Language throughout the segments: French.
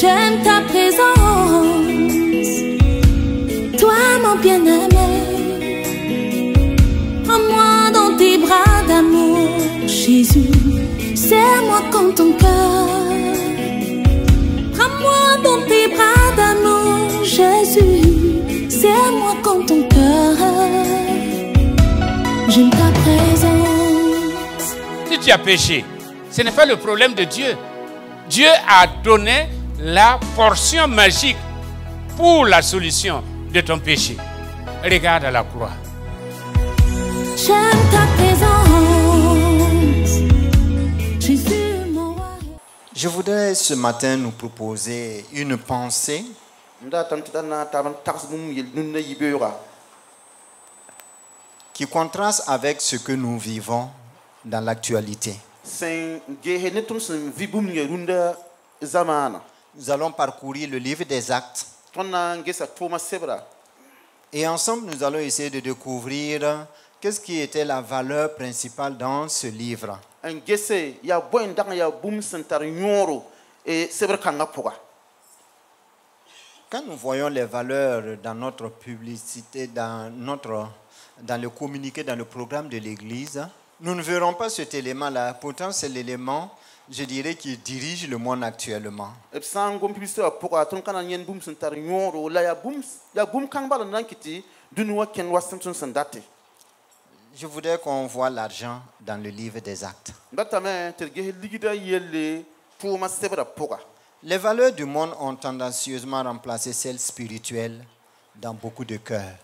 J'aime ta présence, toi mon bien-aimé. Prends-moi dans tes bras d'amour, Jésus. Serre-moi comme ton cœur. Prends-moi dans tes bras d'amour, Jésus. Serre-moi comme ton cœur. J'aime ta présence. Si tu as péché, ce n'est pas le problème de Dieu. Dieu a donné la portion magique pour la solution de ton péché. Regarde à la croix. J'aime ta présence, Jésus mon roi. Je voudrais ce matin nous proposer une pensée qui contraste avec ce que nous vivons dans l'actualité. Nous allons parcourir le livre des Actes et ensemble nous allons essayer de découvrir qu'est-ce qui était la valeur principale dans ce livre. Quand nous voyons les valeurs dans notre publicité, dans le communiqué, dans le programme de l'Église, nous ne verrons pas cet élément-là. Pourtant, c'est l'élément, je dirais, qui dirige le monde actuellement. Je voudrais qu'on voit l'argent dans le livre des Actes. Les valeurs du monde ont tendancieusement remplacé celles spirituelles dans beaucoup de cœurs.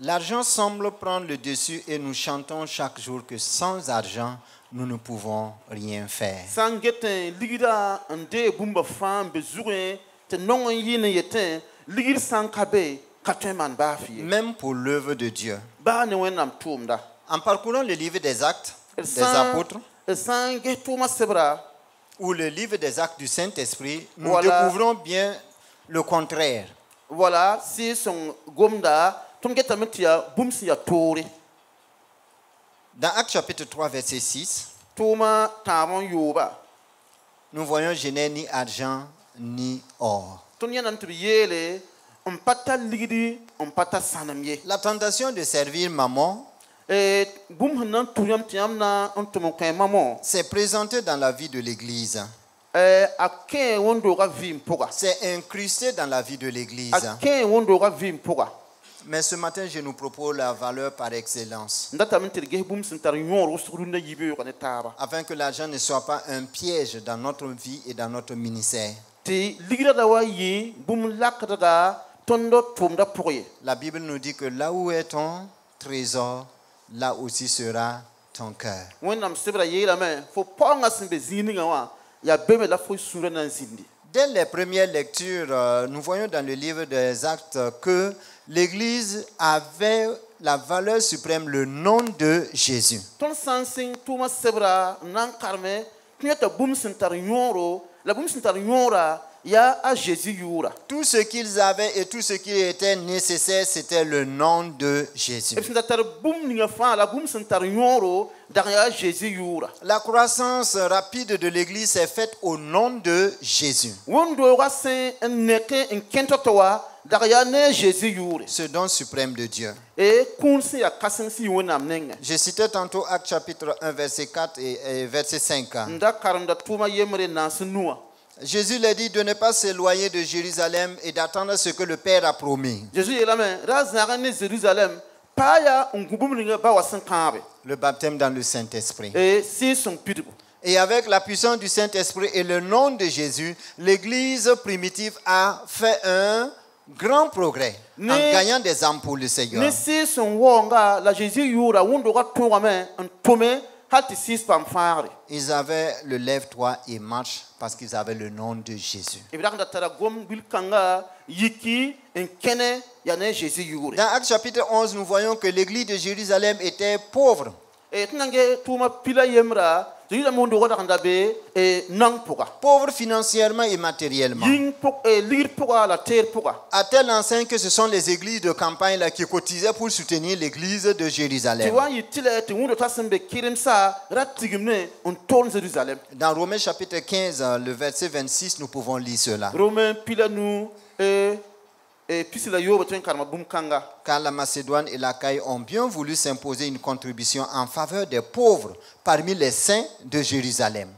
L'argent semble prendre le dessus et nous chantons chaque jour que sans argent, nous ne pouvons rien faire. Même pour l'œuvre de Dieu. En parcourant le livre des Actes des Apôtres ou le livre des Actes du Saint-Esprit, nous découvrons bien le contraire. Voilà, si son gomda, ton getametia, boumsia tori. Dans Actes chapitre 3, verset 6, Toma tamon yoba. nous voyons je n'ai ni argent ni or. La tentation de servir maman s'est présentée dans la vie de l'Église. C'est incrusté dans la vie de l'Église. Mais ce matin, je nous propose la valeur par excellence. Afin que l'argent ne soit pas un piège dans notre vie et dans notre ministère. La Bible nous dit que là où est ton trésor, là aussi sera ton cœur. Dès les premières lectures, nous voyons dans le livre des Actes que l'Église avait la valeur suprême, le nom de Jésus. Tout ce qu'ils avaient et tout ce qui était nécessaire, c'était le nom de Jésus. La croissance rapide de l'Église est faite au nom de Jésus. Ce don suprême de Dieu. Je citais tantôt Actes chapitre 1, verset 4 et verset 5. Jésus leur dit de ne pas s'éloigner de Jérusalem et d'attendre ce que le Père a promis. Le baptême dans le Saint-Esprit. Et avec la puissance du Saint-Esprit et le nom de Jésus, l'Église primitive a fait un grand progrès en gagnant des âmes pour le Seigneur. Ils avaient le lève-toi et marche parce qu'ils avaient le nom de Jésus. Dans Actes chapitre 11, nous voyons que l'église de Jérusalem était pauvre. Pauvres financièrement et matériellement. À telle enseigne que ce sont les églises de campagne là, qui cotisaient pour soutenir l'église de Jérusalem. Dans Romains chapitre 15, le verset 26, nous pouvons lire cela. Car la Macédoine et l'Achaïe ont bien voulu s'imposer une contribution en faveur des pauvres parmi les saints de Jérusalem.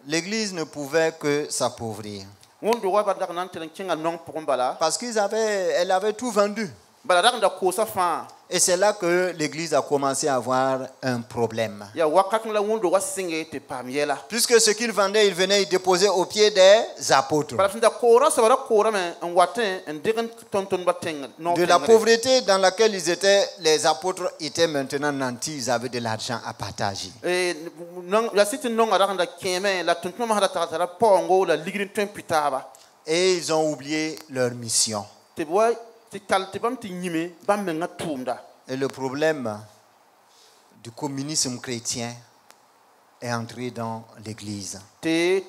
L'église ne pouvait que s'appauvrir. Parce qu'elle avait tout vendu. Et c'est là que l'église a commencé à avoir un problème. Puisque ce qu'ils vendaient, ils venaient y déposer aux pieds des apôtres. De la pauvreté dans laquelle ils étaient, les apôtres étaient maintenant nantis, ils avaient de l'argent à partager. Et ils ont oublié leur mission. Et le problème du communisme chrétien est entré dans l'église. Du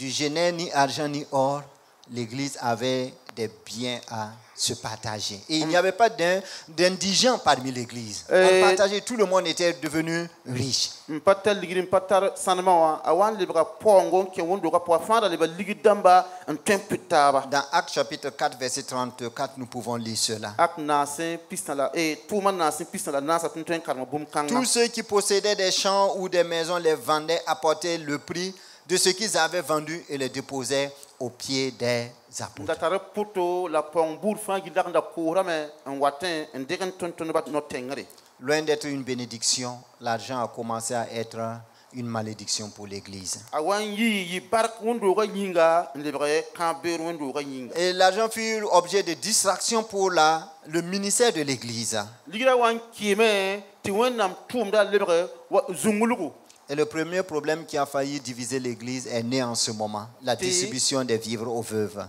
génère ni argent ni or, l'église avait des biens à se partager. Et il n'y avait pas d'indigents parmi l'église. On partageait, tout le monde était devenu riche. Dans Actes chapitre 4, verset 34, nous pouvons lire cela. Tous ceux qui possédaient des champs ou des maisons les vendaient, apportaient le prix de ce qu'ils avaient vendu et les déposaient aux pieds des apôtres. Loin d'être une bénédiction, l'argent a commencé à être une malédiction pour l'église. Et l'argent fut objet de distraction pour le ministère de l'église. Et le premier problème qui a failli diviser l'église est né en ce moment, la distribution des vivres aux veuves.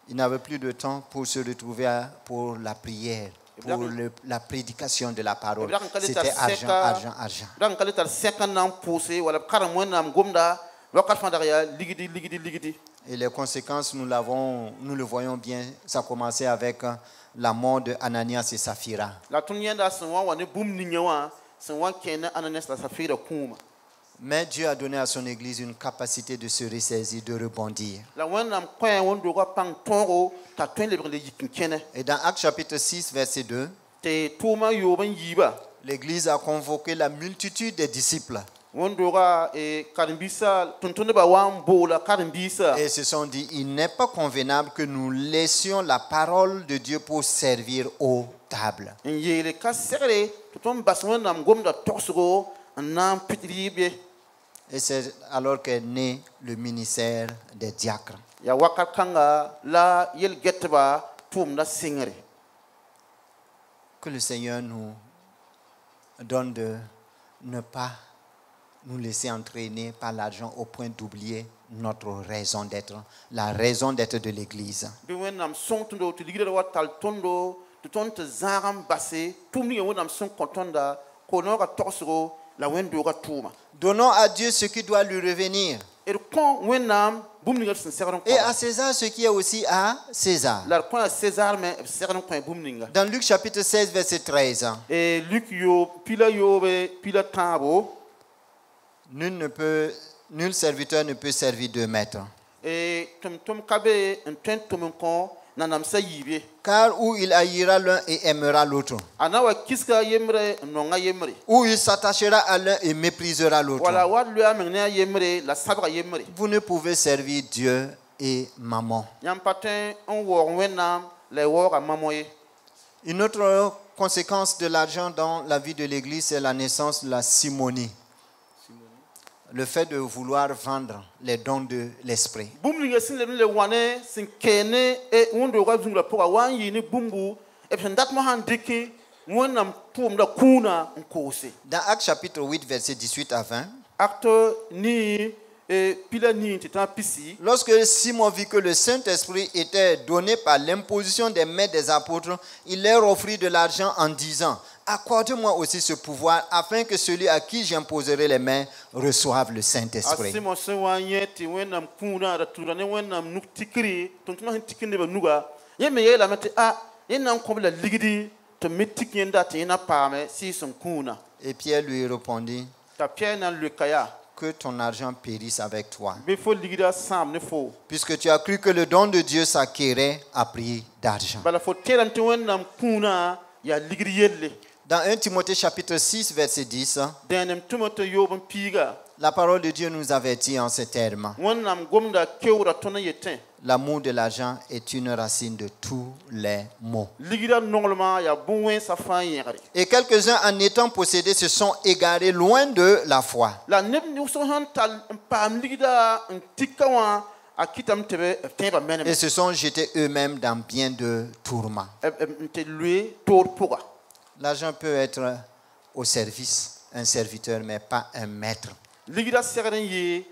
Il n'avait plus de temps pour se retrouver pour la prière, pour la prédication de la parole. C'était argent, argent, argent. Et les conséquences, nous le voyons bien, ça a commencé avec la mort de Ananias et Saphira. Mais Dieu a donné à son église une capacité de se ressaisir, de rebondir. Et dans Actes chapitre 6, verset 2, l'église a convoqué la multitude des disciples. Et se sont dit, il n'est pas convenable que nous laissions la parole de Dieu pour servir aux tables. Et c'est alors qu'est né le ministère des diacres. Que le Seigneur nous donne de ne pas nous laisser entraîner par l'argent au point d'oublier notre raison d'être, la raison d'être de l'Église. Donnons à Dieu ce qui doit lui revenir. Et à César ce qui est aussi à César. Dans Luc chapitre 16, verset 13. Nul serviteur ne peut servir deux maîtres. Car où il haïra l'un et aimera l'autre. Ou il s'attachera à l'un et méprisera l'autre. Vous ne pouvez servir Dieu et maman. Une autre conséquence de l'argent dans la vie de l'Église, c'est la naissance de la simonie. Le fait de vouloir vendre les dons de l'esprit. wẽnnaam tʋʋmda kũuna n koose. Dans Actes chapitre 8, versets 18 à 20, Acte ni pila ni tɩ tã pisi. lorsque Simon vit que le Saint-Esprit était donné par l'imposition des mains des apôtres, il leur offrit de l'argent en disant, accorde-moi aussi ce pouvoir afin que celui à qui j'imposerai les mains reçoive le Saint-Esprit. Simon sẽn wa n yẽ tɩ wẽnnaam kũuna ra tũuda ne wẽnnaam nug tikri tʋm-tʋma sẽn tik nebã nuga yẽ me yeelame tɩ yẽ na n kõ b la ligdi tɩ me tik yẽnda tɩ yẽ na paame sɩɩsem kũuna. Et Pierre lui répondit, t'a Pierre na n loeka yaa que ton argent périsse avec toi. bɩ fo ligda sãam ne fo Puisque tu as cru que le don de Dieu s'acquérait à prix d'argent. bala fo tẽedame tɩ wẽnnaam kũuna yaa ligd yelle. Dans 1 Timothée chapitre 6, verset 10, dẽenem tʋm tɩ yoob n piiga la parole de Dieu nous avertit en ces termes. wẽnnaam gomda keoora tõnd n yetẽ L'amour de l'argent est une racine de tous les maux. ligda noglmã yaa bõn-wẽnsã fãa yẽgre. Et quelques-uns, en étant possédés, se sont égarés loin de la foi. La neb wʋsg sẽn tall n paam ligda n tika wã a kɩtame tɩ b tẽebã menem Et se sont jetés eux-mêmes dans bien de tourments. n tɩ loe toor pʋga. L'argent peut être au service, un serviteur, mais pas un maître. Ligda segd n yɩ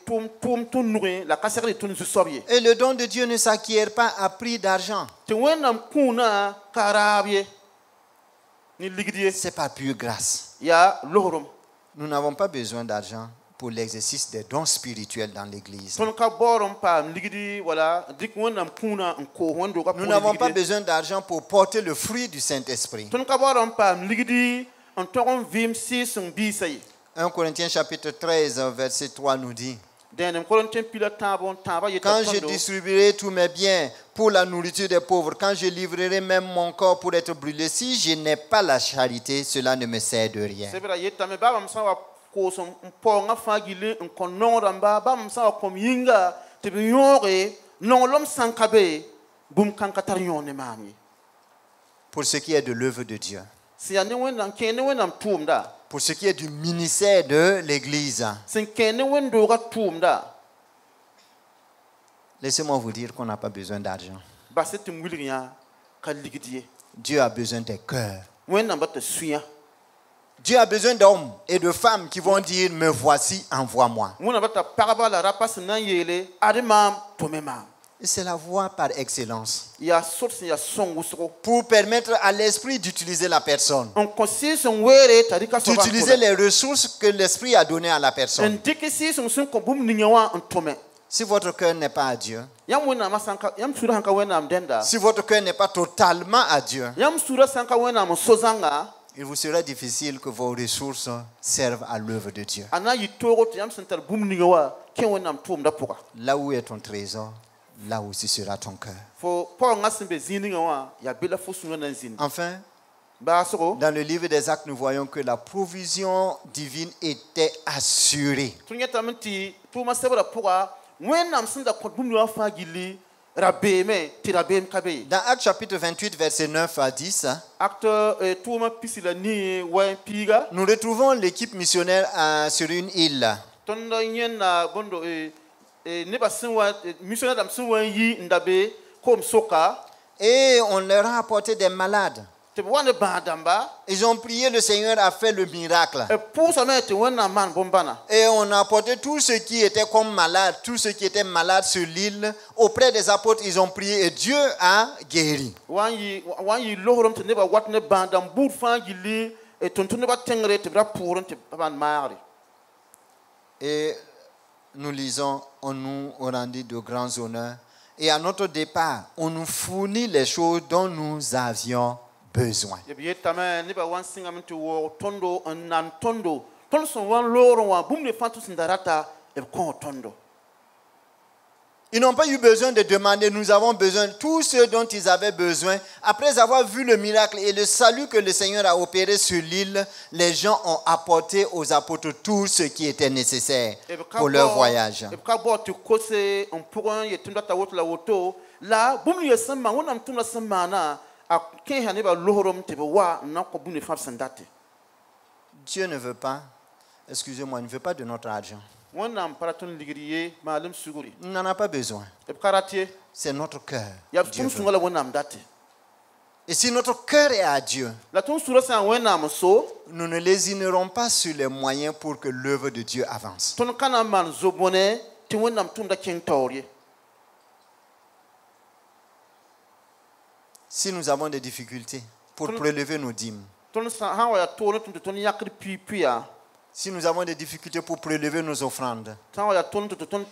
tʋʋm tõnd nugẽ la ka segd y tõnd zu-soab ye. Et le don de Dieu ne s'acquiert pas à prix d'argent. Tɩ wẽnnaam kũunã ka raab ye ne ligd ye C'est par pure grâce. yaa losrem. Nous n'avons pas besoin d'argent pour l'exercice des dons spirituels dans l'Église. tõnd ka baoor n paam ligdi wala dɩk wẽnnaam kũunã n koos wẽn-doogã Nous n'avons pas besoin d'argent pour porter le fruit du Saint-Esprit. tõnd ka baoor n paam ligdi n tog n vɩɩm sɩɩseng biisã ye. 1 Corinthiens chapitre 13, verset 3 nous dit, dẽenem Korintẽ pila tãab n tãabã yeta quand je tõndo distribuerai tous mes biens pour la nourriture des pauvres, quand je livrerai même mon corps pour être brûlé, si je n'ai pas la charité, cela ne me sert de rien. sebra yetame babam sã n wa koos n paoongã fãa gilli n kõ nong rãmba babam sã n wa kõm yĩnga tɩ b yõoge nonglem sãn ka be bũmb kãn ka tar yõog ne maam ye. Pour ce qui est de l'œuvre de Dieu, sẽn yaa ne wẽnnaam kẽe ne wẽnnaam tʋʋmda pour ce qui est du ministère de l'Église, sẽn kẽe ne wẽn-doogã tʋʋmda laissez-moi vous dire qu'on n'a pas besoin d'argent. bas tɩ m wilg yã ka ligd ye. Dieu a besoin des cœurs. wẽnnaam ba tɩ sũyã. Dieu a besoin d'hommes et de femmes qui vont dire, me voici, envoie-moi. wẽnnaam ba t'a pagba la rapa sẽn na n yeele ad maam tʋme maam. Et c'est la voie par excellence yaa sot sẽn yaa sõng wʋsgo pour permettre à l'esprit d'utiliser la personne, n kõ sɩɩsẽn weere t'a rɩka soaba n d'utiliser tʋme. les ressources que l'esprit a données à la n personne. dɩk sɩɩsẽng sẽn kõ bũmb ninga wã n tʋme. Si votre cœur n'est pas à Dieu, Yãmb wẽnnaamã sã n ka yãmb sũurã sãn ka wẽnnaam dẽnda si votre cœur n'est pas totalement à Dieu, yãmb sũurã sã n ka wẽnnaam n so zãnga il vous sera difficile que vos ressources servent à l'œuvre de Dieu. a na n yɩ toogo tɩ yãmb sẽn tar bũmb ninga wã kẽ wẽnnaam tʋʋmda pʋga. Là où est ton trésor, là aussi sera ton cœur. Fo paoongã sẽn be zĩig ninga wã yaa be la fo sũurã na n zĩnd. Enfin, Baasgo dans le livre des Actes, nous voyons que la provision divine était assurée. tõnd yẽtame tɩ tʋʋmã sebrã pʋga wẽnnaam sẽn da kõt bũmb wã fãa gilli ra beeme tɩ ra beem ka be ye. Dans Actes chapitre 28, versets 9 à 10, Acte tʋʋmã pisi la nii wa piiga nous retrouvons l'équipe missionnaire sur une île. tõnd yẽnda bõndo nebã sẽn wa missionnaire dãmb sẽn wa n yi n da be koom soka Et on leur a apporté des malades. tɩ b wa ne bãag dãmba Ils ont prié, le Seigneur a fait le miracle. pʋʋsame tɩ wẽnnaam maan bõn-bãna. Et on a apporté tous ceux qui étaient comme malades, tous ceux qui étaient malades sur l'île, auprès des apôtres, ils ont prié et Dieu a guéri. wa n yɩ losrem tɩ nebã wat ne bãag dãmb buud fãa gilli tʋm-tʋm nebã tẽngre tɩ b ra pʋʋrẽ tɩ b maan maagre. Et nous lisons, on nous rendit de grands honneurs. Et à notre départ, on nous fournit les choses dont nous avions besoin. b yetame nebã wa n sɩngame tɩ waoog tõndo n nan tõndo tõnd sẽn wa n loogrẽ wã bũmb ne fãa tɩ sẽn da rata b kõ tõndo. Ils n'ont pas eu besoin de demander, nous avons besoin de tout ce dont ils avaient besoin. Après avoir vu le miracle et le salut que le Seigneur a opéré sur l'île, les gens ont apporté aux apôtres tout ce qui était nécessaire pour leur voyage. b ka bao tɩ kose n pʋgẽ yetɩm data woto la woto la bũmb ne sẽn maan wẽnnaam tʋmda sẽn maana a kẽesa nebã losrem tɩ b wa n na n kõ bũmb ne fãa b sẽn date. Dieu ne veut pas, excusez-moi, il ne veut pas de notre argent. wẽnnaam pa ra tõnd ligd ye maalem sugri Il n'en a pas besoin. b ka rat ye C'est notre cœur. yaa b Dieu tʋm veut. sũngã la wẽnnaam date. Et si notre cœur est à Dieu, La ton sura sa wẽnnaam so, nous ne lésinerons pas sur les moyens pour que l'œuvre de Dieu avance. tõnd ka na n maan zo-bõne tɩ wẽnnaam tʋmda kẽng taoor ye. Si nous avons des difficultés pour prélever nos dîmes, Tõnd sã wa yaa toor ne tʋm tɩ tõnd yãkd pii-pɩya, si nous avons des difficultés pour prélever nos offrandes, sã wa yaa tõnd tɩ tõnd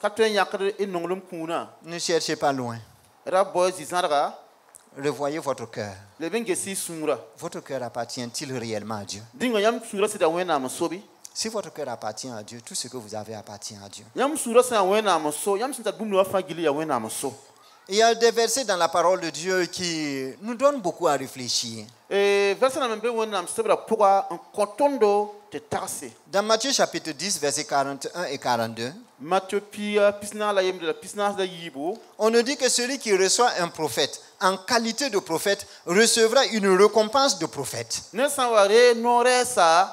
ka tõe n yãkd y nonglem kũunã, ne cherchez pas loin. ra bao zĩ-zãdga, Revoyez votre cœur. leb n ges y sũurã. Votre cœur appartient-il réellement à Dieu? Dĩnga yãmb sũurã sɩda wẽnnaam n so bɩ? Si votre cœur appartient à Dieu, tout ce que vous avez appartient à Dieu. Yãmb sũurã sã n wẽnnaam n so, yãmb sẽn tar bũmb wã fãa gilli yaa wẽnnaam n so. Il y a des versets dans la parole de Dieu qui nous donnent beaucoup à réfléchir. Verset nãmb n be wẽnnaam sɩbrã pʋga n kõ tõndo tɩ tagse. Dans Matthieu chapitre 10, versets 41 et 42, Matthieu pia pisnaas la yembre la pisnaas la yiibu. on nous dit que celui qui reçoit un prophète en qualité de prophète recevra une récompense de prophète. Ne sã n wa ree noorɛɛsa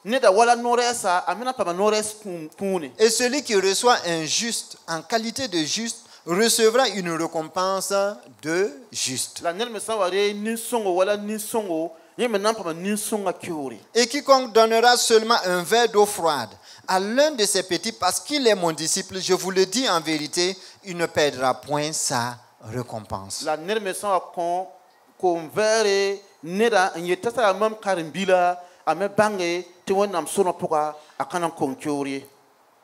neda wala noorɛɛsa a me na pama noorɛɛs kũune. Et celui qui reçoit un juste en qualité de juste recevra une récompense de juste. La ned me sã n wa ree nin-sõngo wala nin-sõngo yẽ me na n pama nin-sõngã keoore. Et quiconque donnera seulement un verre d'eau froide à l'un de ses petits parce qu'il est mon disciple, je vous le dis en vérité, il ne perdra point sa récompense. La ned me sã n wa kõ koom vɛɛre neda n yet t'a tara mam karen-bila a me bãnge tɩ wẽnnaam sõnã pʋga a ka na n kong keoor ye.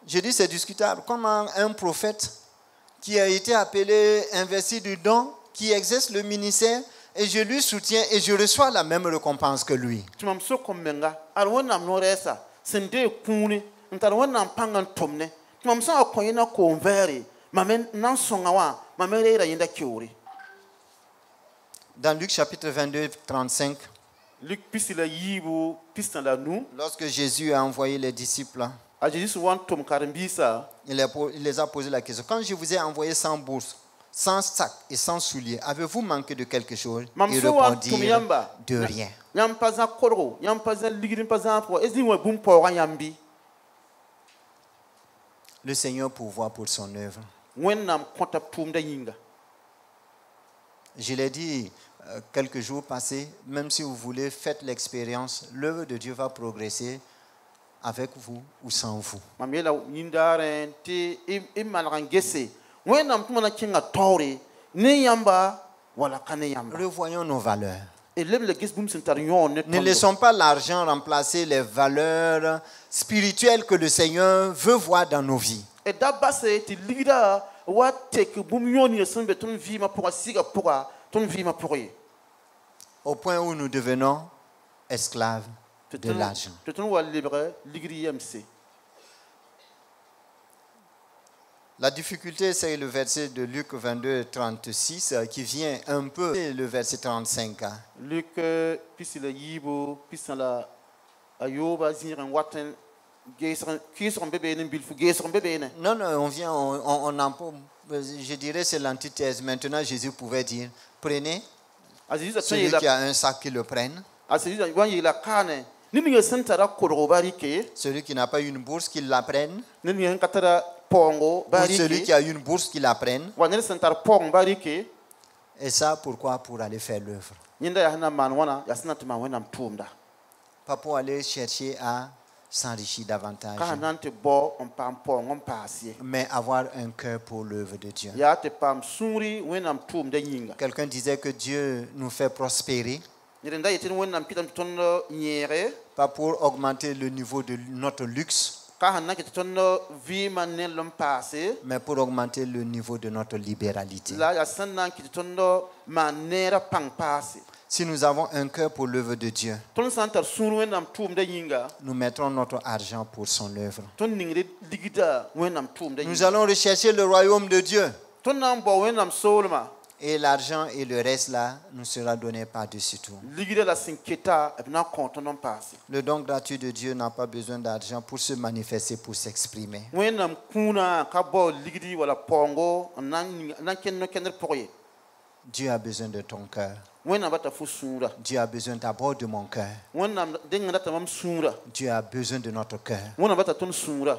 Je dis c'est discutable. Comment un prophète qui a été appelé, investi du don, qui exerce le ministère, et je lui soutiens et je reçois la même récompense que lui. Tɩ mam sok n menga ad wẽnnaam noorɛɛsa sẽn dee kũune n tar wẽnnaam pãng n tʋmne tɩ mam sã n wa kõ yẽna koom vɛɛre mame na n sõnga wã mame reera yẽnda keoore. Dans Luc chapitre 22, 35, Luc pisi la yiibu pis na la nu lorsque Jésus a envoyé les disciples, a Jésus sẽn wa n tʋm karen-biisã il les a posé la question. Quand je vous ai envoyé sans bourse, sans sac et sans souliers, avez-vous manqué de quelque chose? mam Ils sẽn wa n tʋm répondirent yãmba de rien. yãmb pa zã korgo yãmb pa zã ligd n pa zã pʋga est-ce wa bũmb paoogã yãmb bɩ? Le Seigneur pourvoit pour son œuvre. Wẽnnaam kõta tʋʋmda yĩnga. Je l'ai dit quelques jours passés, même si vous voulez, faites l'expérience. L'œuvre de Dieu va progresser avec vous ou sans vous. Mam yeela yĩndaarẽ tɩ y malg n gese wẽnnaam tɩ mana kẽnga taoore ne yãmba wala ka ne yãmba. Revoyons nos valeurs. Et leb la ges bũmb sẽn tar yõor ne Ne tõndo. laissons pas l'argent remplacer les valeurs spirituelles que le Seigneur veut voir dans nos vies. Et da base tɩ ligda wa tek bũmb yõ ning sẽn be tõnd vɩɩmã pʋga siga pʋga tõnd vɩɩmã pʋgẽ ye. Au point où nous devenons esclaves de l'argent. tɩ tõnd wa lebg ligd yemse. La difficulté, c'est le verset de Luc 22, 36 qui vient un peu, et le verset 35. Luc pisi la yiibu pis na la a yooba zĩig n wat n kɩɩsg n be beene n bilfu geesg n be beene. Non, non, on vient, je dirais c'est l'antithèse. Maintenant, Jésus pouvait dire, prenez, A Zeezi tõe celui qui a un sac qui le prenne, a Zeezi wa n yeela kaane ne ning sẽn tara kodgo ba rɩke celui qui n'a pas une bourse qu'il la prenne, ne ning sẽn ka tara paoongo ba ou celui qui rɩke a une bourse qu'il la prenne. wa ned sẽn tar paoong ba rɩke Et ça, pourquoi? Pour aller faire l'œuvre. yẽnda yaa sẽn na n maan wãna yaa sẽn na tɩ maan wẽnnaam tʋʋmda. Pas pour aller chercher à s'enrichir davantage, ka sẽn na n tɩ bao n paam paoong n paas ye mais avoir un cœur pour l'œuvre de Dieu. yaa tɩ paam sũuri wẽnnaam tʋʋmda yĩnga. Quelqu'un disait que Dieu nous fait prospérer, ned n da yetɩ wẽnnaam pɩtame tɩ tõnd yẽege pas pour augmenter le niveau de notre luxe, ka sẽn na n kɩ tɩ tõnd vɩɩmã nel n paase mais pour augmenter le niveau de notre libéralité. la yaa sẽn na n kɩ tɩ tõnd maan neerã pãng paase. Si nous avons un cœur pour l'œuvre de Dieu, tõnd sã n tar sũur wẽnnaam tʋʋmda yĩnga nous mettrons notre argent pour son œuvre. tõnd ningd ligda wẽnnaam tʋʋmda Nous yĩnga. allons rechercher le royaume de Dieu. tõnd na n bao wẽnnaam soolmã Et l'argent et le reste là nous sera donné par-dessus tout. ligda la sẽn keta b na n kõ tõnd n paase. Le don gratuit de Dieu n'a pas besoin d'argent pour se manifester, pour s'exprimer. wẽnnaam kũunã ka bao ligdi wala paoongo n na n kẽnd no-kẽndr pʋg ye. Dieu a besoin de ton cœur. wẽnnaam bata fo sũurã. Dieu a besoin d'abord de mon cœur. wẽnnaam deng data mam sũurã. Dieu a besoin de notre cœur. wẽnnaam bata tõnd sũurã.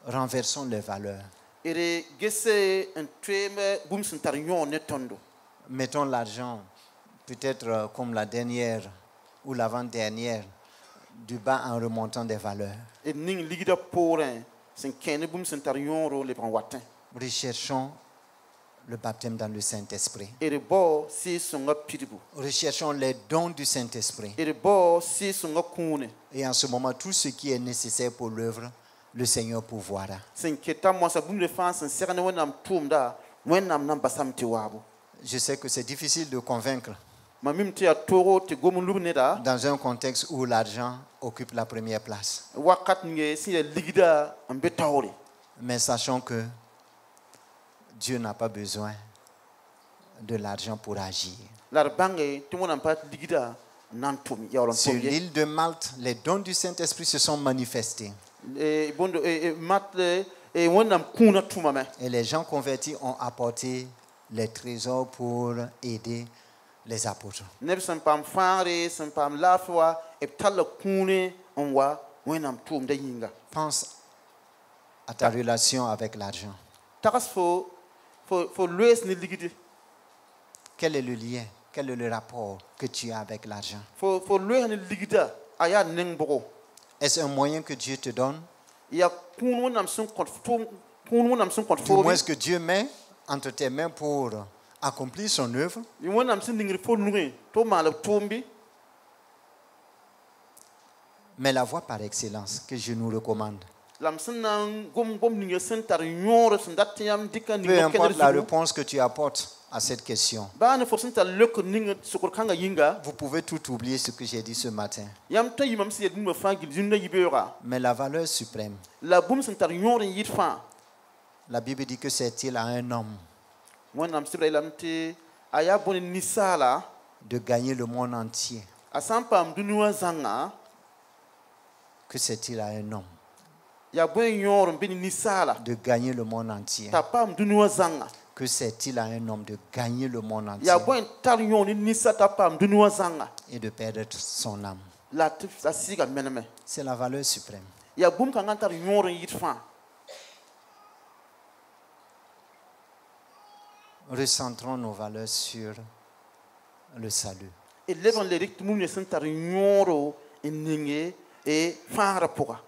Renversons les valeurs. ere gese en tweme bum sentar yon ne tondo. Mettons l'argent, peut-être comme la dernière ou l'avant-dernière, du bas en remontant des valeurs. Et ning ligida porin sen kene bum sentar yon ro le ban watin. Recherchons le baptême dans le Saint-Esprit. Ere bo si songa piribu. Recherchons les dons du Saint-Esprit. Ere bo si songa kune. Et en ce moment, tout ce qui est nécessaire pour l'œuvre, le Seigneur pourvoira. Sen keta mo sa bum le fan sen serane wonam tumda wonam nam basam ti wabu. Je sais que c'est difficile de convaincre Mamim ti atoro ti gomun lubneda. dans un contexte où l'argent occupe la première place. Wakat nge si ligida ambe tawri. Mais sachons que Dieu n'a pas besoin de l'argent pour agir. L'arbange ti wonam pat ligida nan tum yawron Sur tumye. l'île de Malte, les dons du Saint-Esprit se sont manifestés. E bondo matle e wonam kuna tumame. Et les gens convertis ont apporté les trésors pour aider les apôtres. Neb san pam faare san pam lafwa e talla kune onwa wonam tum da yinga. Pense à ta relation avec l'argent. Takas fo lues ni ligidi. Quel est le lien? Quel est le rapport que tu as avec l'argent? Fo lues ni ligida aya neng bogo. Est-ce un moyen que Dieu te donne? Ya kun wonam sun konfum kun wonam sun Du konfo. moins que Dieu met entre tes mains pour accomplir son œuvre. Ni wonam sun dingri fo nuri to mala tumbi. Mais la voie par excellence que je nous recommande, Lam sun nan gom ni sun tar nyoro sun datiyam dikan ni peu mo importe la kenel. réponse que tu apportes à cette question, Ba ne forsun tar lek ning sukur kanga yinga. vous pouvez tout oublier ce que j'ai dit ce matin. Yam tay yimam si yedin mo fangil jinna yibera. Mais la valeur suprême, La bum sun tar nyoro yitfa. la Bible dit que c'est il à un homme Wonam sibra lam te aya bon nisala de gagner le monde entier, asampam dunuwa zanga que c'est il à un homme ya bon nyoro bin nisala de gagner le monde entier, tapam dunuwa zanga que c'est il à un homme de gagner le monde entier ya bon tar nyoro nisa tapam dunuwa zanga et de perdre son âme. la tif sa siga meneme C'est la valeur suprême. ya bum kan tar nyoro yitfa. Recentrons nos valeurs sur le salut. E leban le rik mum ne sun tar nyoro eninge e fara poka.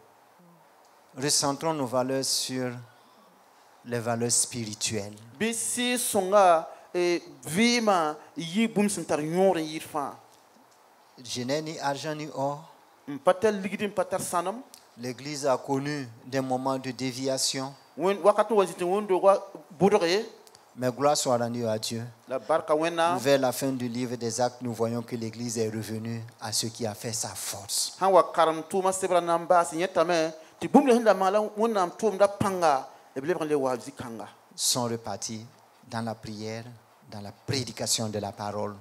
Recentrons nos valeurs sur les valeurs spirituelles. Bisi songa e vima yi bum sun tar nyoro yitfa. Je n'ai ni argent ni or. Mpatel ligidi mpatar sanam. L'Église a connu des moments de déviation, Wen wakati wazite wondo wa budore mais gloire soit rendue à Dieu. la barka wena. Vers la fin du livre des Actes, nous voyons que l'Église est revenue à ce qui a fait sa force. Han wa karam tuma sebra namba sinyetame ti bum le hinda mala wonam tum da panga e ble le wa zikanga. Sont repartis dans la prière, dans la prédication de la parole.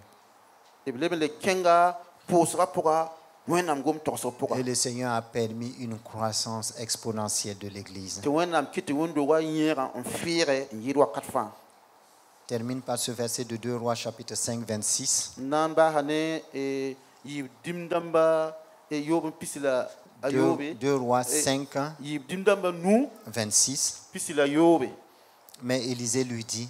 E ble le kenga posra poka wonam gom toso poka. Et le Seigneur a permis une croissance exponentielle de l'Église. Ti wonam kiti wondo wa yera on fire yirwa katfa. Termine par ce verset de 2 Rois chapitre 5, 26. Namba hane e yi dimdamba e yobum pisila ayobe. 2 Rois 5, Yi dimdamba nu 26. pisila yobe. Mais Élisée lui dit,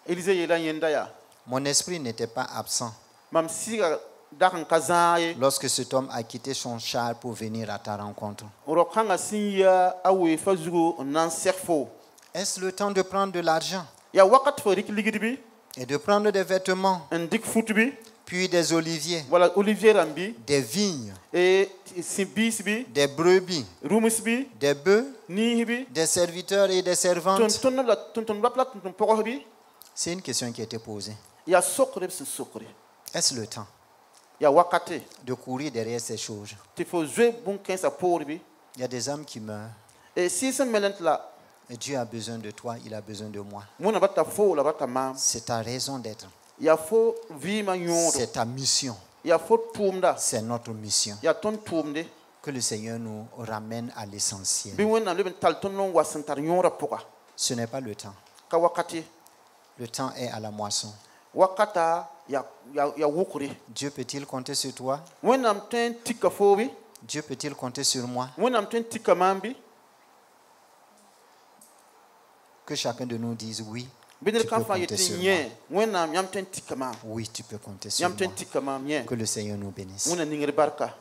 Elise yela yenda ya. mon esprit n'était pas absent Mam siga dakan kazaye. lorsque cet homme a quitté son char pour venir à ta rencontre. Rokanga sinya awe fazugo nan serfo. Est-ce le temps de prendre de l'argent Ya wakat fo rik ligidi bi et de prendre des vêtements, ndik futu bi puis des oliviers, wala olivier rambi des vignes, e simbis bi des brebis, rumus bi des bœufs, ni bi des serviteurs et des servantes? ton la plat ton poko bi C'est une question qui a été posée. ya sokre bi sokre Est-ce le temps ya wakate de courir derrière ces choses? ti fo jouer bon 15 à pour bi Il y a des âmes qui meurent. e si se melent la Et Dieu a besoin de toi, il a besoin de moi. mona bata fo la bata mam C'est ta raison d'être. ya fo vi ma nyoro C'est ta mission. ya fo tumda C'est notre mission. ya ton tumde Que le Seigneur nous ramène à l'essentiel. bi wona le ben tal ton non wasantar nyora poka Ce n'est pas le temps. ka wakati Le temps est à la moisson. wakata ya wukuri. Dieu peut-il compter sur toi? Wonam ten tika fobi, Dieu peut-il compter sur moi? wonam ten tika mambi. Que chacun de nous dise oui. Bin Tu der peux kan fa compter yeti sur nye wẽnnaam yãmb tõe n tika maam Oui, tu peux compter sur yãmb tõe moi. n tika maam yẽ Que le Seigneur nous bénisse. wẽnna ningr barka